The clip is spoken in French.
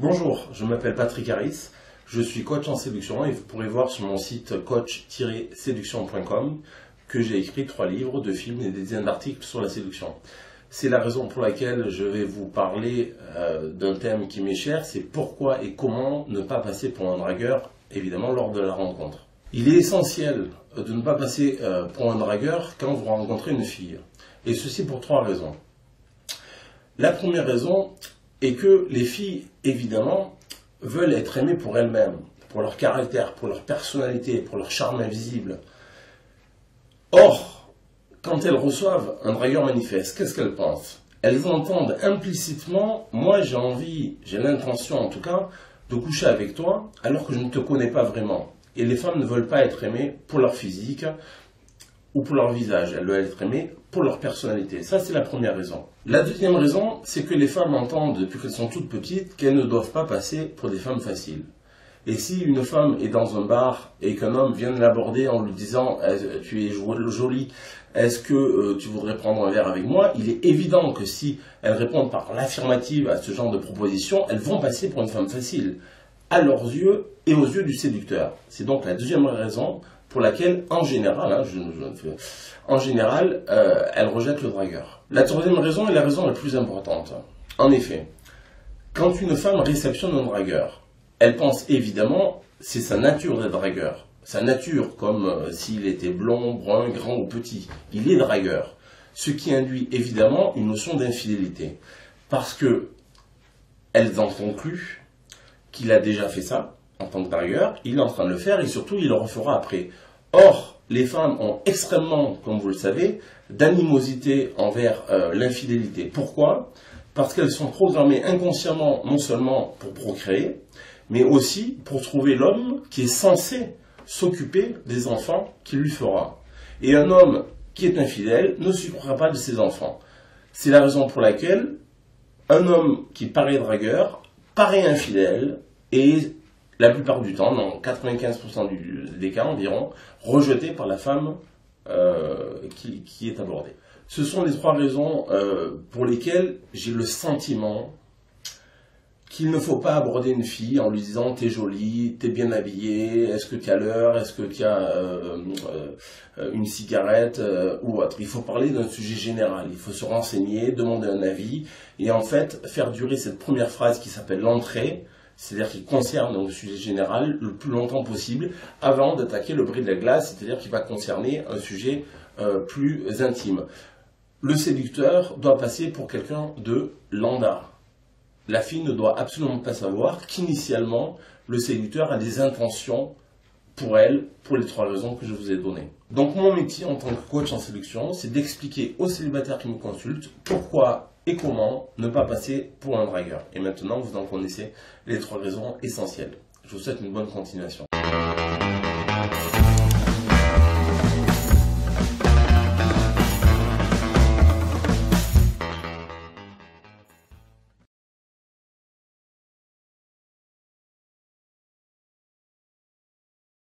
Bonjour, je m'appelle Patrick Harris, je suis coach en séduction et vous pourrez voir sur mon site coach-séduction.com que j'ai écrit 3 livres, 2 films et des dizaines d'articles sur la séduction. C'est la raison pour laquelle je vais vous parler d'un thème qui m'est cher, c'est pourquoi et comment ne pas passer pour un dragueur, évidemment lors de la rencontre. Il est essentiel de ne pas passer pour un dragueur quand vous rencontrez une fille, et ceci pour 3 raisons. La première raison est que les filles, évidemment, veulent être aimées pour elles-mêmes, pour leur caractère, pour leur personnalité, pour leur charme invisible. Or, quand elles reçoivent un dragueur manifeste, qu'est-ce qu'elles pensent? Elles entendent implicitement, moi j'ai envie, j'ai l'intention en tout cas, de coucher avec toi, alors que je ne te connais pas vraiment. Et les femmes ne veulent pas être aimées pour leur physique ou pour leur visage, elles veulent être aimées pour leur personnalité. Ça, c'est la première raison. La deuxième raison, c'est que les femmes entendent, depuis qu'elles sont toutes petites, qu'elles ne doivent pas passer pour des femmes faciles. Et si une femme est dans un bar et qu'un homme vient de l'aborder en lui disant « tu es jolie, est-ce que tu voudrais prendre un verre avec moi ?» Il est évident que si elles répondent par l'affirmative à ce genre de proposition, elles vont passer pour une femme facile, à leurs yeux et aux yeux du séducteur. C'est donc la deuxième raison pour laquelle, en général, elle rejette le dragueur. La troisième raison est la raison la plus importante. En effet, quand une femme réceptionne un dragueur, elle pense évidemment, c'est sa nature d'être dragueur. Sa nature, comme s'il était blond, brun, grand ou petit. Il est dragueur. Ce qui induit évidemment une notion d'infidélité. Parce que elles en concluent qu'il a déjà fait ça en tant que dragueur, il est en train de le faire et surtout il le refera après. Or, les femmes ont extrêmement, comme vous le savez, d'animosité envers l'infidélité. Pourquoi? Parce qu'elles sont programmées inconsciemment non seulement pour procréer, mais aussi pour trouver l'homme qui est censé s'occuper des enfants qu'il lui fera. Et un homme qui est infidèle ne s'occupera pas de ses enfants. C'est la raison pour laquelle un homme qui paraît dragueur paraît infidèle et la plupart du temps, dans 95% des cas environ, rejeté par la femme qui est abordée. Ce sont les 3 raisons pour lesquelles j'ai le sentiment qu'il ne faut pas aborder une fille en lui disant « t'es jolie, t'es bien habillée, est-ce que tu as l'heure, est-ce que tu as une cigarette ou autre ». Il faut parler d'un sujet général, il faut se renseigner, demander un avis et en fait faire durer cette première phrase qui s'appelle l'entrée, c'est-à-dire qui concerne donc, le sujet général le plus longtemps possible avant d'attaquer le bris de la glace, c'est-à-dire qui va concerner un sujet plus intime. Le séducteur doit passer pour quelqu'un de lambda. La fille ne doit absolument pas savoir qu'initialement, le séducteur a des intentions pour elle, pour les 3 raisons que je vous ai données. Donc mon métier en tant que coach en séduction, c'est d'expliquer aux célibataires qui me consultent pourquoi et comment ne pas passer pour un dragueur. Et maintenant, vous en connaissez les 3 raisons essentielles. Je vous souhaite une bonne continuation.